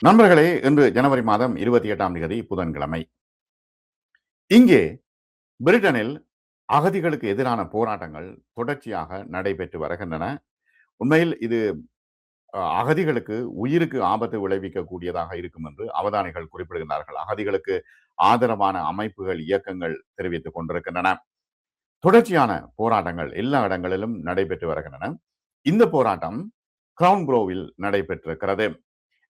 நண்பர்களே, இன்று ஜனவரி மாதம் 28ஆம் தேதி புதன்கிழமை. இங்கே பிரிட்டனில் அகதிகளுக்கு எதிரான போராட்டங்கள் தொடர்ச்சியாக நடைபெற்று வருகின்றன. உண்மையில் இது அகதிகளுக்கு உயிருக்கு ஆபத்து விளைவிக்கக்கூடியதாக இருக்கும் என்று அவதானிகள் குறிப்பிடுகிறார்கள். அகதிகளுக்கு ஆதரவான அமைப்புகள், இயக்கங்கள் தெரிவித்துக் கொண்டிருக்கின்றன. தொடர்ச்சியான போராட்டங்கள் எல்லா இடங்களிலும் நடைபெற்று வருகின்றன. இந்த போராட்டம் கிரவுன் ப்ரோவில் நடைபெற்றிருக்கிறது.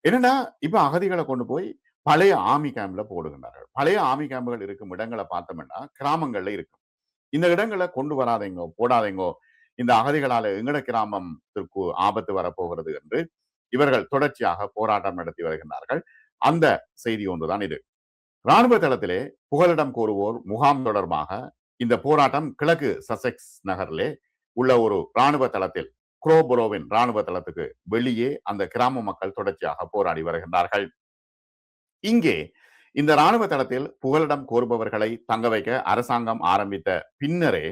என்னன்னா, இப்ப அகதிகளை கொண்டு போய் பழைய ஆர்மி கேம்ப்ல போடுகின்றார்கள். பழைய ஆர்மி கேம்புகள் இருக்கும் இடங்களை பார்த்தோம்னா கிராமங்கள்ல இருக்கும். இந்த இடங்களை கொண்டு வராதீங்கோ, போடாதீங்கோ, இந்த அகதிகளால எங்கட கிராமத்திற்கு ஆபத்து வரப்போகிறது என்று இவர்கள் தொடர்ச்சியாக போராட்டம் நடத்தி வருகின்றார்கள். அந்த செய்தி ஒன்றுதான் இது. இராணுவ தளத்திலே புகலிடம் கோருவோர் முகாம் தொடர்பாக இந்த போராட்டம் கிழக்கு சசெக்ஸ் நகரிலே உள்ள ஒரு இராணுவ தளத்தில், குரோபரோவின் இராணுவ தளத்துக்கு வெளியே அந்த கிராம மக்கள் தொடர்ச்சியாக போராடி வருகின்றார்கள். இங்கே இந்த இராணுவ தளத்தில் புகலிடம் கோருபவர்களை தங்க வைக்க அரசாங்கம் ஆரம்பித்த பின்னரே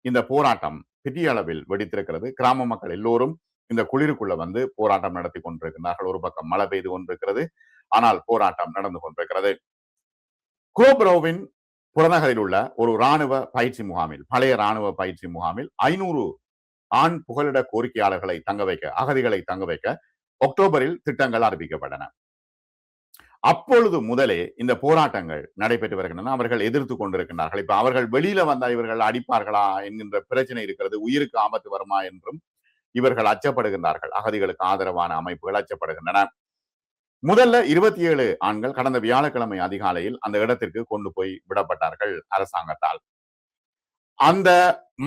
இந்த போராட்டம் பெரிய அளவில் வெடித்திருக்கிறது. கிராம மக்கள் எல்லோரும் இந்த குளிருக்குள்ள வந்து போராட்டம் நடத்தி கொண்டிருக்கிறார்கள். ஒரு பக்கம் மழை பெய்து கொண்டிருக்கிறது, ஆனால் போராட்டம் நடந்து கொண்டிருக்கிறது. குரோபரோவின் புறநகரில் உள்ள ஒரு இராணுவ பயிற்சி முகாமில், பழைய இராணுவ பயிற்சி முகாமில் 500 ஆண் புகலிட கோரிக்கையாளர்களை தங்க வைக்க, அகதிகளை தங்க வைக்க அக்டோபரில் திட்டங்கள் அறிவிக்கப்பட்டன. அப்பொழுது முதலே இந்த போராட்டங்கள் நடைபெற்று வருகின்றன. அவர்கள் எதிர்த்து கொண்டிருக்கிறார்கள். இப்ப அவர்கள் வெளியில வந்தா இவர்கள் அடிப்பார்களா என்கின்ற பிரச்சனை இருக்கிறது. உயிருக்கு ஆபத்து வருமா என்றும் இவர்கள் அச்சப்படுகின்றார்கள். அகதிகளுக்கு ஆதரவான அமைப்புகள் அச்சப்படுகின்றன. முதல்ல 27 ஆண்கள் கடந்த வியாழக்கிழமை அதிகாலையில் அந்த இடத்திற்கு கொண்டு போய் விடப்பட்டார்கள் அரசாங்கத்தால். அந்த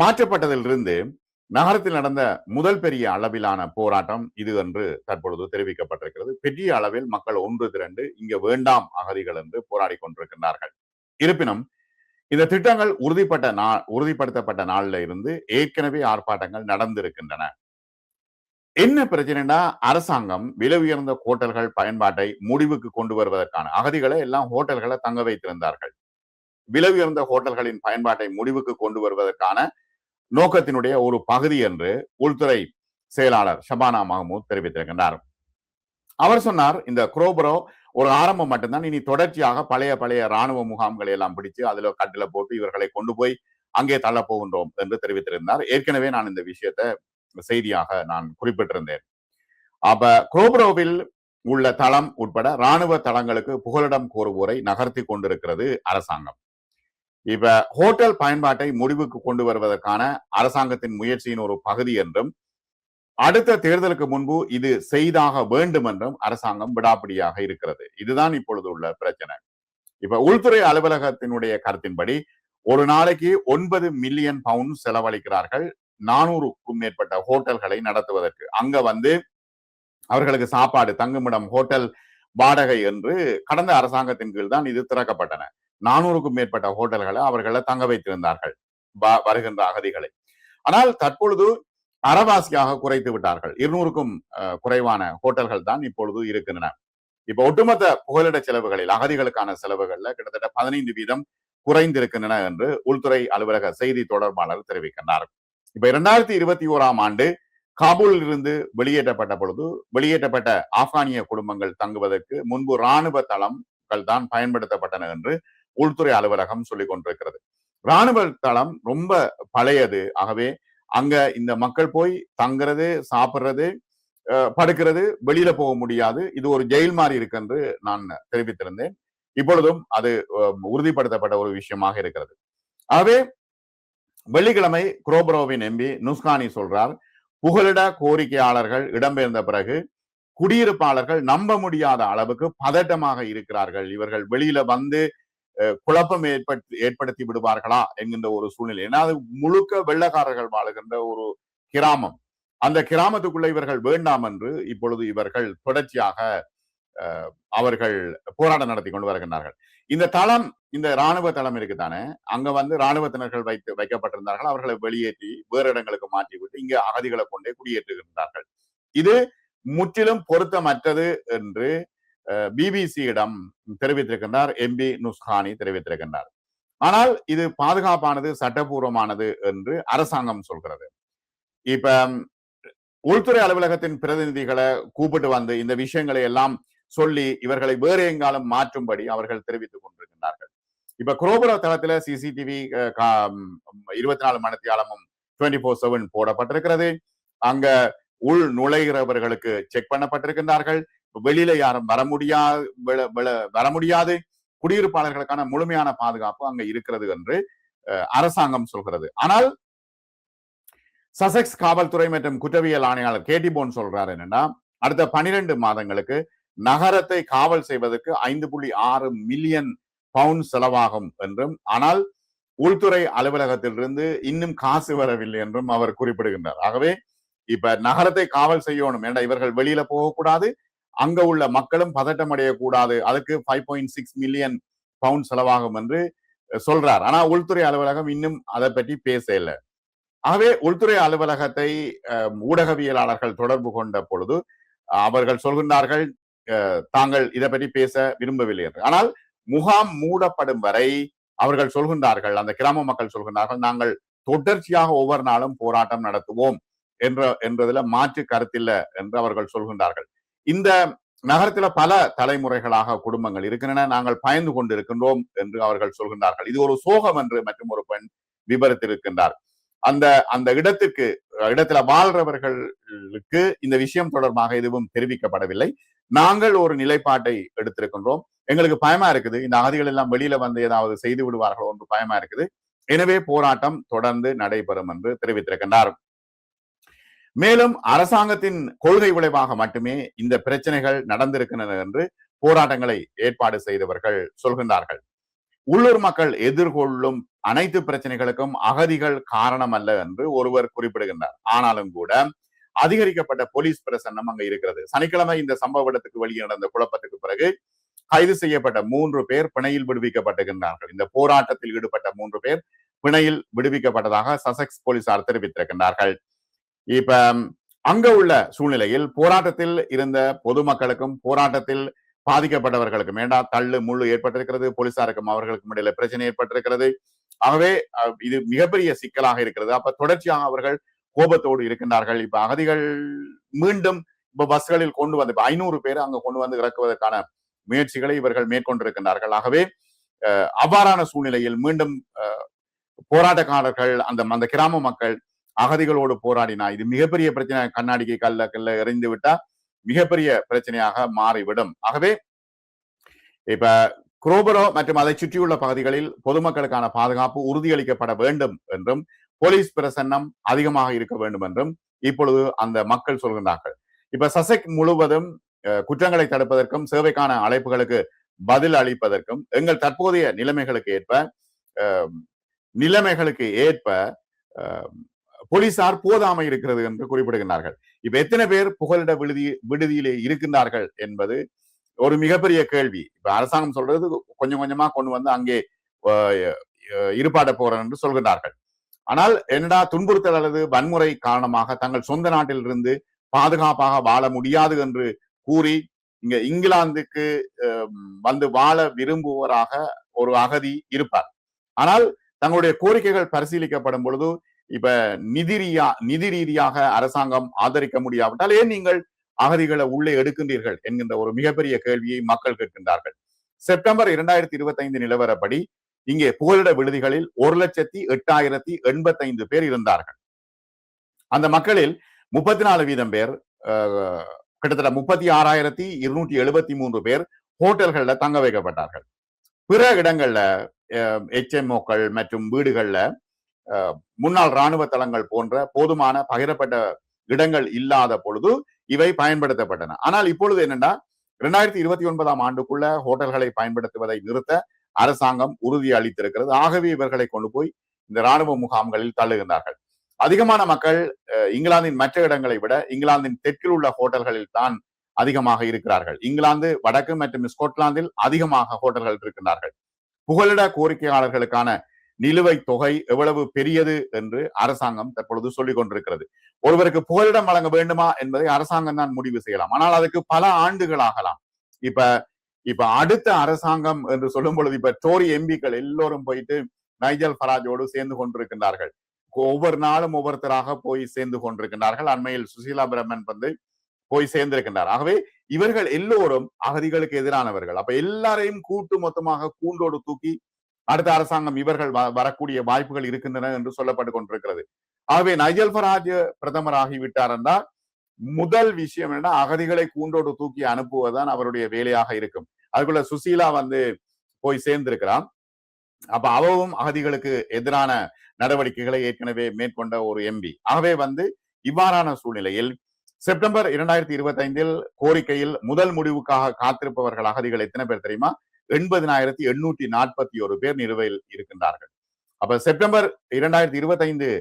மாற்றப்பட்டதிலிருந்து நகரத்தில் நடந்த முதல் பெரிய அளவிலான போராட்டம் இது என்று தற்பொழுது தெரிவிக்கப்பட்டிருக்கிறது. பெரிய அளவில் மக்கள் ஒன்று திரண்டு இங்க வேண்டாம் அகதிகள் என்று போராடி கொண்டிருக்கின்றார்கள். இருப்பினும் இந்த திட்டங்கள் உறுதிப்படுத்தப்பட்ட நாளில் இருந்து ஏற்கனவே ஆர்ப்பாட்டங்கள் நடந்திருக்கின்றன. என்ன பிரச்சனைனா, அரசாங்கம் விலை உயர்ந்த ஹோட்டல்கள் பயன்பாட்டை முடிவுக்கு கொண்டு வருவதற்கான, அகதிகளை எல்லாம் ஹோட்டல்களை தங்க வைத்திருந்தார்கள். விலை உயர்ந்த ஹோட்டல்களின் பயன்பாட்டை முடிவுக்கு கொண்டு வருவதற்கான நோக்கத்தினுடைய ஒரு பகுதி என்று உள்துறை செயலாளர் ஷபானா மஹமூத் தெரிவித்திருக்கின்றார். அவர் சொன்னார், இந்த குரோபரோ ஒரு ஆரம்பம் மட்டும்தான், இனி தொடர்ச்சியாக பழைய இராணுவ முகாம்களை எல்லாம் பிடிச்சு அதுல கட்டில போட்டு இவர்களை கொண்டு போய் அங்கே தள்ள போகின்றோம் என்று தெரிவித்திருந்தார். ஏற்கனவே நான் இந்த விஷயத்தை செய்தியாக நான் குறிப்பிட்டிருந்தேன். அப்ப குரோபரோவில் உள்ள தளம் உட்பட இராணுவ தளங்களுக்கு புகலிடம் கோருவோரை நகர்த்தி கொண்டிருக்கிறது அரசாங்கம். இப்ப ஹோட்டல் பயன்பாட்டை முடிவுக்கு கொண்டு வருவதற்கான அரசாங்கத்தின் முயற்சியின் ஒரு பகுதி என்றும், அடுத்த தேர்தலுக்கு முன்பு இது செய்தாக வேண்டும் என்றும் அரசாங்கம் விடாப்பிடியாக இருக்கிறது. இதுதான் இப்பொழுது உள்ள பிரச்சனை. இப்ப உள்துறை அலுவலகத்தினுடைய கருத்தின்படி ஒரு நாளைக்கு 9 மில்லியன் பவுண்ட் செலவழிக்கிறார்கள் 400க்கும் மேற்பட்ட ஹோட்டல்களை நடத்துவதற்கு. அங்க வந்து அவர்களுக்கு சாப்பாடு, தங்குமிடம், ஹோட்டல் வாடகை என்று கடந்த அரசாங்கத்தின் கீழ் தான் இது திறக்கப்பட்டன. 400க்கும் மேற்பட்ட ஹோட்டல்களை அவர்களை தங்க வைத்திருந்தார்கள் வருகின்ற அகதிகளை. ஆனால் தற்பொழுது அறவாசியாக குறைத்து விட்டார்கள். 200க்கும் குறைவான ஹோட்டல்கள் தான் இப்பொழுது இருக்கின்றன. இப்ப ஒட்டுமொத்த புகலிட செலவுகளில் அகதிகளுக்கான செலவுகள்ல கிட்டத்தட்ட 15% குறைந்திருக்கின்றன என்று உள்துறை அலுவலக செய்தி தொடர்பாளர் தெரிவிக்கின்றார். இப்ப 2021ஆம் ஆண்டு காபூலில் இருந்து வெளியேற்றப்பட்ட ஆப்கானிய குடும்பங்கள் தங்குவதற்கு முன்பு இராணுவ தளங்கள் தான் பயன்படுத்தப்பட்டன என்று உள்துறை அலுவலகம் சொல்லிக் கொண்டிருக்கிறது. இராணுவ தளம் ரொம்ப பழையது. ஆகவே அங்க இந்த மக்கள் போய் தங்குறது, சாப்பிடுறது, படுக்கிறது, வெளியில போக முடியாது. இது ஒரு ஜெயில் மாதிரி இருக்கு என்று நான் தெரிவித்திருந்தேன். இப்பொழுதும் அது உறுதிப்படுத்தப்பட்ட ஒரு விஷயமாக இருக்கிறது. ஆகவே வெள்ளிக்கிழமை குரோபரோவின் எம்பி நுஸ்கானி சொல்றார், புகலிட கோரிக்கையாளர்கள் இடம்பெயர்ந்த பிறகு குடியிருப்பாளர்கள் நம்ப முடியாத அளவுக்கு பதட்டமாக இருக்கிறார்கள். இவர்கள் வெளியில வந்து குழப்பம் ஏற்படுத்தி விடுவார்களா என்கின்ற ஒரு சூழ்நிலை. ஏன்னா அது முழுக்க வெள்ளக்காரர்கள் வாழுகின்ற ஒரு கிராமம். அந்த கிராமத்துக்குள்ள இவர்கள் வேண்டாம் என்று இப்பொழுது இவர்கள் தொடர்ச்சியாக அவர்கள் போராட்டம் நடத்தி கொண்டு வருகின்றார்கள். இந்த தளம், இந்த இராணுவ தளம் இருக்குதானே, அங்க வந்து இராணுவத்தினர்கள் வைக்கப்பட்டிருந்தார்கள். அவர்களை வெளியேற்றி வேறு இடங்களுக்கு மாற்றி விட்டு இங்க அகதிகளை கொண்டே குடியேற்றுகின்றார்கள். இது முற்றிலும் பொருத்தமற்றது என்று பிபிசியிடம் தெரிவித்திருக்கின்றார் எம்பி நுஸ்கானி தெரிவித்திருக்கின்றார். ஆனால் இது பாதுகாப்பானது, சட்டபூர்வமானது என்று அரசாங்கம் சொல்கிறது. இப்ப உள்துறை அலுவலகத்தின் பிரதிநிதிகளை கூப்பிட்டு வந்து இந்த விஷயங்களை எல்லாம் சொல்லி இவர்களை வேறு எங்காலும் மாற்றும்படி அவர்கள் தெரிவித்துக் கொண்டிருக்கின்றார்கள். இப்ப குரோபுர தளத்துல சிசிடிவி 24 மணித்தியாலமும் 24/7 போடப்பட்டிருக்கிறது. அங்க உள் நுழைகிறவர்களுக்கு செக் பண்ணப்பட்டிருக்கின்றார்கள். வெளியில யாரும் வர முடியாது. குடியிருப்பாளர்களுக்கான முழுமையான பாதுகாப்பு அங்க இருக்கிறது என்று அரசாங்கம் சொல்கிறது. ஆனால் சசெக்ஸ் காவல்துறை மற்றும் குற்றவியல் ஆணையாளர் கேட்டி போன் சொல்றாரு என்னன்னா, அடுத்த 12 மாதங்களுக்கு நகரத்தை காவல் செய்வதற்கு 5.6 மில்லியன் பவுண்ட் செலவாகும் என்றும், ஆனால் உள்துறை அலுவலகத்திலிருந்து இன்னும் காசு வரவில்லை என்றும் அவர் குறிப்பிடுகின்றார். ஆகவே இப்ப நகரத்தை காவல் செய்யணும் என்ற இவர்கள் வெளியில போகக்கூடாது, அங்க உள்ள மக்களும் பதட்டம் அடையக்கூடாது, அதுக்கு 5.6 மில்லியன் பவுண்ட் செலவாகும் என்று சொல்றார். ஆனா உள்துறை அலுவலகம் இன்னும் அதை பற்றி பேச இல்லை. ஆகவே உள்துறை அலுவலகத்தை ஊடகவியலாளர்கள் தொடர்பு கொண்ட பொழுது அவர்கள் சொல்கின்றார்கள் தாங்கள் இதை பற்றி பேச விரும்பவில்லை என்று. ஆனால் முகாம் மூடப்படும் வரை அவர்கள் சொல்கின்றார்கள், அந்த கிராம மக்கள் சொல்கின்றார்கள், நாங்கள் தொடர்ச்சியாக ஒவ்வொரு நாளும் போராட்டம் நடத்துவோம் என்றதுல மாற்று கருத்தில்லை என்று அவர்கள் சொல்கின்றார்கள். இந்த நகரத்துல பல தலைமுறைகளாக குடும்பங்கள் இருக்கின்றன, நாங்கள் பயந்து கொண்டிருக்கின்றோம் என்று அவர்கள் சொல்கின்றார்கள். இது ஒரு சோகம் என்று மற்றும் ஒரு பெண் விபரித்திருக்கின்றார். அந்த இடத்துல வாழ்றவர்களுக்கு இந்த விஷயம் தொடர்பாக எதுவும் தெரிவிக்கப்படவில்லை. நாங்கள் ஒரு நிலைப்பாட்டை எடுத்திருக்கின்றோம், எங்களுக்கு பயமா இருக்குது, இந்த அகதிகள் எல்லாம் வெளியில வந்து ஏதாவது செய்து விடுவார்கள் என்று பயமா இருக்குது, எனவே போராட்டம் தொடர்ந்து நடைபெறும் என்று தெரிவித்திருக்கின்றார். மேலும் அரசாங்கத்தின் கொள்கை விளைவாக மட்டுமே இந்த பிரச்சனைகள் நடந்திருக்கின்றன என்று போராட்டங்களை ஏற்பாடு செய்தவர்கள் சொல்கின்றார்கள். உள்ளூர் மக்கள் எதிர்கொள்ளும் அனைத்து பிரச்சனைகளுக்கும் அகதிகள் காரணம் அல்ல என்று ஒருவர் குறிப்பிடுகின்றார். ஆனாலும் கூட அதிகரிக்கப்பட்ட போலீஸ் பிரசன்னம் அங்க இருக்கிறது. சனிக்கிழமை இந்த சம்பவ இடத்துக்கு வெளியே நடந்த குழப்பத்துக்கு பிறகு கைது செய்யப்பட்ட 3 பேர் பிணையில் விடுவிக்கப்பட்டிருக்கின்றார்கள். இந்த போராட்டத்தில் ஈடுபட்ட 3 பேர் பிணையில் விடுவிக்கப்பட்டதாக சசெக்ஸ் போலீசார் தெரிவித்திருக்கின்றார்கள். இப்ப அங்க உள்ள சூழ்நிலையில் போராட்டத்தில் இருந்த பொதுமக்களுக்கும் போராட்டத்தில் பாதிக்கப்பட்டவர்களுக்கும் தள்ளு முள்ளு ஏற்பட்டிருக்கிறது, போலீசாருக்கும் அவர்களுக்கும் இடையில பிரச்சனை ஏற்பட்டிருக்கிறது. ஆகவே இது மிகப்பெரிய சிக்கலாக இருக்கிறது. அப்ப தொடர்ச்சியாக அவர்கள் கோபத்தோடு இருக்கின்றார்கள். இப்ப அகதிகள் மீண்டும் இப்ப பஸ்களில் கொண்டு வந்து 500 பேர் அங்க கொண்டு வந்து இறக்குவதற்கான முயற்சிகளை இவர்கள் மேற்கொண்டிருக்கின்றார்கள். ஆகவே அவ்வாறான சூழ்நிலையில் மீண்டும் போராட்டக்காரர்கள் அந்த கிராம மக்கள் அகதிகளோடு போராடினா இது மிகப்பெரிய பிரச்சனை, கண்ணாடிக்கு கல்ல எறிந்து விட்டா மிகப்பெரிய பிரச்சனையாக மாறிவிடும். ஆகவே இப்ப குரோபரோ மற்றும் அதை சுற்றியுள்ள பகுதிகளில் பொதுமக்களுக்கான பாதுகாப்பு உறுதியளிக்கப்பட வேண்டும் என்றும் போலீஸ் பிரசன்னம் அதிகமாக இருக்க வேண்டும் என்றும் இப்பொழுது அந்த மக்கள் சொல்கின்றார்கள். இப்ப சசெக் முழுவதும் குற்றங்களை தடுப்பதற்கும் சேவைக்கான அழைப்புகளுக்கு பதில் அளிப்பதற்கும் எங்கள் தற்போதைய நிலைமைகளுக்கு ஏற்ப போலீசார் போதாமை இருக்கிறது என்று குறிப்பிடுகின்றார்கள். இப்ப எத்தனை பேர் புகலிட விடுதியிலே இருக்கின்றார்கள் என்பது ஒரு மிகப்பெரிய கேள்வி. இப்ப அரசாங்கம் சொல்றது கொஞ்சம் கொஞ்சமா கொண்டு வந்து அங்கே இருப்பாட்ட போறேன் என்று சொல்கின்றார்கள். ஆனால் என்னடா துன்புறுத்தல் அல்லது வன்முறை காரணமாக தங்கள் சொந்த நாட்டில் இருந்து பாதுகாப்பாக வாழ முடியாது என்று கூறி இங்க இங்கிலாந்துக்கு வந்து வாழ விரும்புவராக ஒரு அகதி இருப்பார். ஆனால் தங்களுடைய கோரிக்கைகள் பரிசீலிக்கப்படும் பொழுது இப்ப நிதி ரீதியாக அரசாங்கம் ஆதரிக்க முடியாவிட்டால் ஏன் நீங்கள் அகதிகளை உள்ளே எடுக்கின்றீர்கள் என்கின்ற ஒரு மிகப்பெரிய கேள்வியை மக்கள் கேட்கின்றார்கள். செப்டம்பர் 2025 நிலவரப்படி இங்கே புகலிட விடுதிகளில் 1,08,085 பேர் இருந்தார்கள். அந்த மக்களில் 34% பேர் கிட்டத்தட்ட 36,273 பேர் ஹோட்டல்கள்ல தங்க வைக்கப்பட்டார்கள். பிற இடங்கள்ல HMOக்கள் மற்றும் வீடுகள்ல முன்னாள் இராணுவ தளங்கள் போன்ற போதுமான பகிரப்பட்ட இடங்கள் இல்லாத பொழுது இவை பயன்படுத்தப்பட்டன. ஆனால் இப்பொழுது என்னன்னா 2029 ஆண்டுக்குள்ள ஹோட்டல்களை பயன்படுத்துவதை நிறுத்த அரசாங்கம் உறுதி அளித்திருக்கிறது. ஆகவே இவர்களை கொண்டு போய் இந்த இராணுவ முகாம்களில் தள்ளுகின்றார்கள். அதிகமான மக்கள் இங்கிலாந்தின் மற்ற இடங்களை விட இங்கிலாந்தின் தெற்கில் உள்ள ஹோட்டல்களில் தான் அதிகமாக இருக்கிறார்கள். இங்கிலாந்து வடக்கு மற்றும் ஸ்கொட்லாந்தில் அதிகமாக ஹோட்டல்கள் இருக்கின்றார்கள். புகலிட கோரிக்கையாளர்களுக்கான நிலுவைத் தொகை எவ்வளவு பெரியது என்று அரசாங்கம் தற்பொழுது சொல்லிக் கொண்டிருக்கிறது. ஒருவருக்கு புகலிடம் வழங்க வேண்டுமா என்பதை அரசாங்கம் தான் முடிவு செய்யலாம். ஆனால் அதுக்கு பல ஆண்டுகள் ஆகலாம். இப்ப அடுத்த அரசாங்கம் என்று சொல்லும் பொழுது இப்ப டோரி எம்பிக்கள் எல்லோரும் போயிட்டு நைஜல் ஃபராஜோடு சேர்ந்து கொண்டிருக்கின்றார்கள். ஒவ்வொரு நாளும் ஒவ்வொருத்தராக போய் சேர்ந்து கொண்டிருக்கின்றார்கள். அண்மையில் சுசீலா பிரமன் வந்து போய் சேர்ந்திருக்கின்றார். ஆகவே இவர்கள் எல்லோரும் அகதிகளுக்கு எதிரானவர்கள். அப்ப எல்லாரையும் கூட்டு மொத்தமாக கூண்டோடு தூக்கி அடுத்த அரசாங்கம் இவர்கள் வரக்கூடிய வாய்ப்புகள் இருக்கின்றன என்று சொல்லப்பட்டு கொண்டிருக்கிறது. ஆகவே நைஜல் ஃபராஜ் பிரதமராகிவிட்டார் என்றால் முதல் விஷயம் என்ன, அகதிகளை கூண்டோடு தூக்கி அனுப்புவதுதான் அவருடைய வேலையாக இருக்கும். அதுக்குள்ள சுசீலா போய் சேர்ந்திருக்கிறான். அப்ப அவவும் அகதிகளுக்கு எதிரான நடவடிக்கைகளை ஏற்கனவே மேற்கொண்ட ஒரு எம்பி. ஆகவே இவ்வாறான சூழ்நிலையில் செப்டம்பர் 2025 கோரிக்கையில் முதல் முடிவுக்காக காத்திருப்பவர்கள் அகதிகள் எத்தனை பேர் தெரியுமா? 80,841 பேர் நிலுவையில் இருக்கின்றார்கள். அப்ப செப்டம்பர் 2025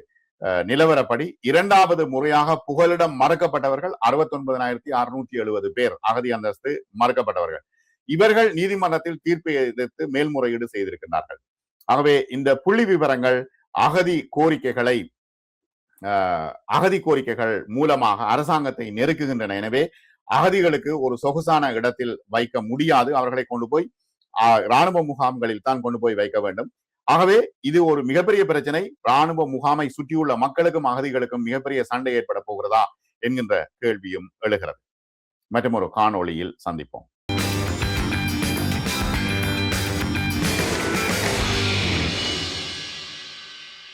நிலவரப்படி இரண்டாவது முறையாக புகலிடம் மறுக்கப்பட்டவர்கள் 69,670 பேர் அகதி அந்தஸ்து மறுக்கப்பட்டவர்கள். இவர்கள் நீதிமன்றத்தில் தீர்ப்பை எதிர்த்து மேல்முறையீடு செய்திருக்கிறார்கள். ஆகவே இந்த புள்ளி விவரங்கள் அகதி கோரிக்கைகள் மூலமாக அரசாங்கத்தை நெருக்குகின்றன. எனவே அகதிகளுக்கு ஒரு சொகுசான இடத்தில் வைக்க முடியாது. அவர்களை கொண்டு போய் இராணுவ முகாம்களில் தான் கொண்டு போய் வைக்க வேண்டும். ஆகவே இது ஒரு மிகப்பெரிய பிரச்சனை. இராணுவ முகாமை சுற்றியுள்ள மக்களுக்கும் அகதிகளுக்கும் மிகப்பெரிய சண்டை ஏற்பட போகிறதா என்கின்ற கேள்வியும் எழுகிறது. மற்றும் ஒரு காணொளியில் சந்திப்போம்.